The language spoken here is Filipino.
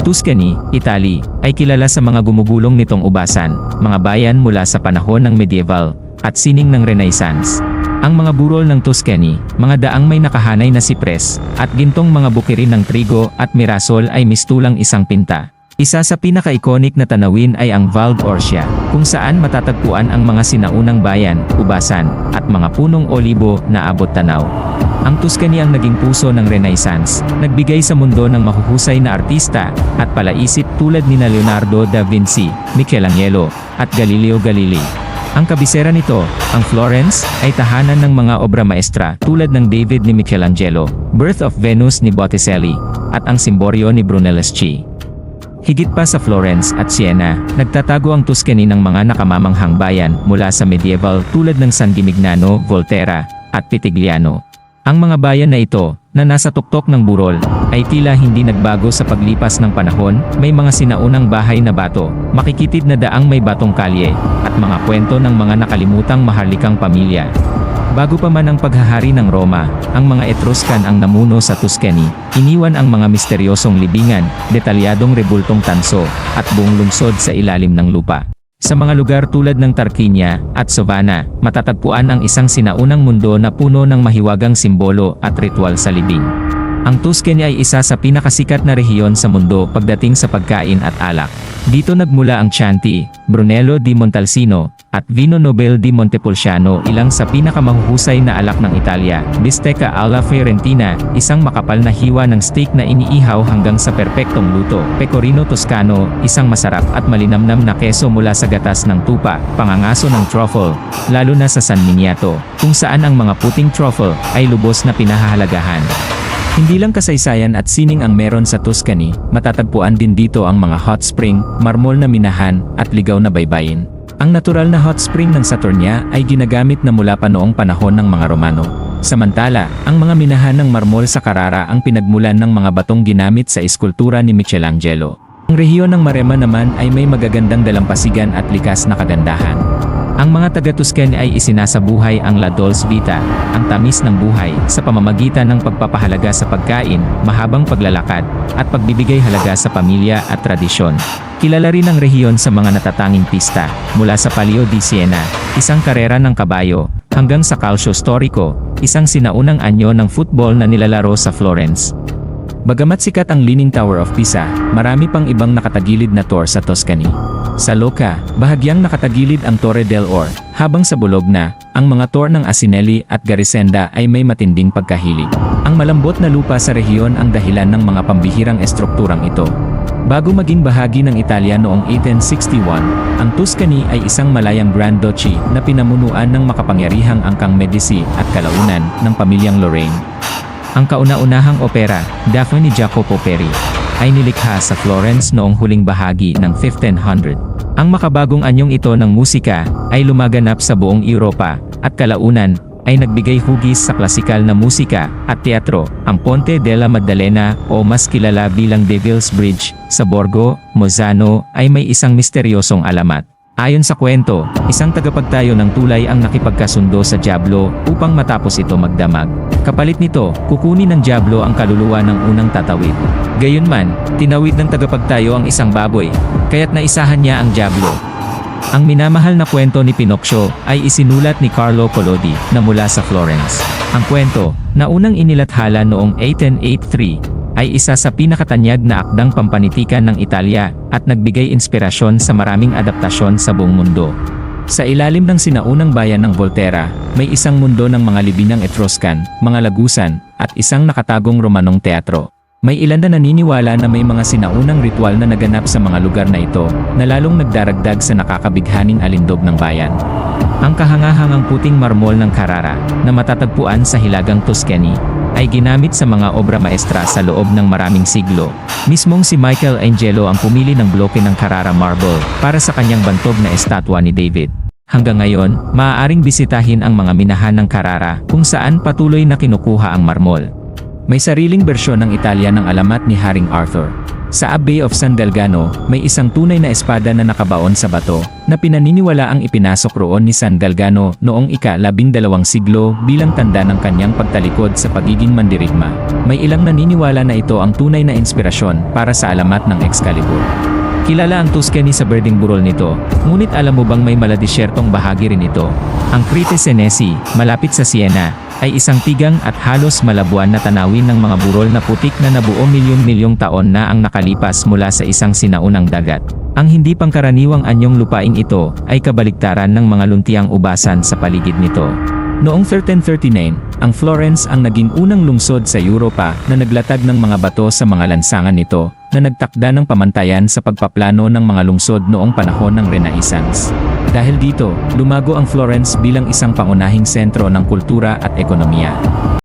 Tuscany, Italy, ay kilala sa mga gumugulong nitong ubasan, mga bayan mula sa panahon ng medieval, at sining ng Renaissance. Ang mga burol ng Tuscany, mga daang may nakahanay na sipres, at gintong mga bukirin ng trigo at mirasol ay mistulang isang pinta. Isa sa pinaka-iconic na tanawin ay ang Val d'Orcia, kung saan matatagpuan ang mga sinaunang bayan, ubasan, at mga punong olibo na abot tanaw. Ang Tuscany ang naging puso ng Renaissance, nagbigay sa mundo ng mahuhusay na artista, at palaisip tulad nina Leonardo da Vinci, Michelangelo, at Galileo Galilei. Ang kabisera nito, ang Florence, ay tahanan ng mga obra maestra tulad ng David ni Michelangelo, Birth of Venus ni Botticelli, at ang Simborio ni Brunelleschi. Higit pa sa Florence at Siena, nagtatago ang Tuscany ng mga nakamamanghang bayan mula sa medieval tulad ng San Gimignano, Volterra, at Pitigliano. Ang mga bayan na ito, na nasa tuktok ng burol, ay tila hindi nagbago sa paglipas ng panahon. May mga sinaunang bahay na bato, makikitid na daang may batong kalye, at mga kwento ng mga nakalimutang maharlikang pamilya. Bago pa man ang paghahari ng Roma, ang mga Etruscan ang namuno sa Tuscany, iniwan ang mga misteryosong libingan, detalyadong rebultong tanso, at buong lungsod sa ilalim ng lupa. Sa mga lugar tulad ng Tarquinia at Sovana, matatagpuan ang isang sinaunang mundo na puno ng mahiwagang simbolo at ritual sa libing. Ang Tuscany ay isa sa pinakasikat na rehiyon sa mundo pagdating sa pagkain at alak. Dito nagmula ang Chianti, Brunello di Montalcino, at Vino Nobile di Montepulciano, ilang sa pinakamahuhusay na alak ng Italia. Bistecca alla Fiorentina, isang makapal na hiwa ng steak na iniihaw hanggang sa perpektong luto. Pecorino Toscano, isang masarap at malinamnam na keso mula sa gatas ng tupa. Pangangaso ng truffle, lalo na sa San Miniato, kung saan ang mga puting truffle ay lubos na pinahahalagahan. Hindi lang kasaysayan at sining ang meron sa Tuscany, matatagpuan din dito ang mga hot spring, marmol na minahan, at ligaw na baybayin. Ang natural na hot spring ng Saturnia ay ginagamit na mula pa noong panahon ng mga Romano. Samantala, ang mga minahan ng marmol sa Carrara ang pinagmulan ng mga batong ginamit sa eskultura ni Michelangelo. Ang rehiyon ng Maremma naman ay may magagandang dalampasigan at likas na kagandahan. Ang mga taga-Tuscany ay isinasabuhay ang La Dolce Vita, ang tamis ng buhay, sa pamamagitan ng pagpapahalaga sa pagkain, mahabang paglalakad, at pagbibigay halaga sa pamilya at tradisyon. Kilala rin ang rehiyon sa mga natatanging pista, mula sa Palio di Siena, isang karera ng kabayo, hanggang sa Calcio Storico, isang sinaunang anyo ng football na nilalaro sa Florence. Bagamat sikat ang Leaning Tower of Pisa, marami pang ibang nakatagilid na tour sa Tuscany. Sa Lucca, bahagyang nakatagilid ang Torre del Or, habang sa Bologna, ang mga tour ng Asinelli at Garisenda ay may matinding pagkahilig. Ang malambot na lupa sa rehiyon ang dahilan ng mga pambihirang estrukturang ito. Bago maging bahagi ng Italia noong 1861, ang Tuscany ay isang malayang Grand Duchy na pinamunuan ng makapangyarihang angkang Medici at kalaunan ng pamilyang Lorraine. Ang kauna-unahang opera, Daphne ni Jacopo Peri, ay nilikha sa Florence noong huling bahagi ng 1500. Ang makabagong anyong ito ng musika ay lumaganap sa buong Europa, at kalaunan ay nagbigay hugis sa klasikal na musika at teatro. Ang Ponte della Maddalena, o mas kilala bilang Devil's Bridge, sa Borgo Mozzano ay may isang misteryosong alamat. Ayon sa kwento, isang tagapagtayo ng tulay ang nakipagkasundo sa dyablo upang matapos ito magdamag. Kapalit nito, kukunin ng dyablo ang kaluluwa ng unang tatawid. Gayunman, tinawid ng tagapagtayo ang isang baboy, kaya't naisahan niya ang dyablo. Ang minamahal na kwento ni Pinocchio ay isinulat ni Carlo Collodi na mula sa Florence. Ang kwento, na unang inilathala noong 1883, ay isa sa pinakatanyag na akdang pampanitikan ng Italia at nagbigay inspirasyon sa maraming adaptasyon sa buong mundo. Sa ilalim ng sinaunang bayan ng Volterra, may isang mundo ng mga libinang Etruscan, mga lagusan, at isang nakatagong Romanong teatro. May ilan na naniniwala na may mga sinaunang ritual na naganap sa mga lugar na ito, na lalong nagdaragdag sa nakakabighaning alindog ng bayan. Ang kahangahangang puting marmol ng Carrara, na matatagpuan sa Hilagang Tuscany, ay ginamit sa mga obra maestra sa loob ng maraming siglo. Mismong si Michelangelo ang pumili ng bloke ng Carrara marble para sa kanyang bantog na estatwa ni David. Hanggang ngayon, maaaring bisitahin ang mga minahan ng Carrara kung saan patuloy na kinukuha ang marmol. May sariling bersyon ng Italia ng alamat ni Haring Arthur. Sa Abbey of San Galgano, may isang tunay na espada na nakabaon sa bato, na pinaniniwalaang ipinasok roon ni San Galgano noong ika-12 siglo bilang tanda ng kanyang pagtalikod sa pagiging mandirigma. May ilang naniniwala na ito ang tunay na inspirasyon para sa alamat ng Excalibur. Kilala ang Tuscany sa birding burol nito, ngunit alam mo bang may maladisyertong bahagi rin ito? Ang Crete Senesi, malapit sa Siena, ay isang tigang at halos malabuan na tanawin ng mga burol na putik na nabuo milyon-milyong taon na ang nakalipas mula sa isang sinaunang dagat. Ang hindi pangkaraniwang anyong lupaing ito ay kabaligtaran ng mga luntiang ubasan sa paligid nito. Noong 1339, ang Florence ang naging unang lungsod sa Europa na naglatag ng mga bato sa mga lansangan nito, na nagtakda ng pamantayan sa pagpaplano ng mga lungsod noong panahon ng Renaissance. Dahil dito, lumago ang Florence bilang isang pangunahing sentro ng kultura at ekonomiya.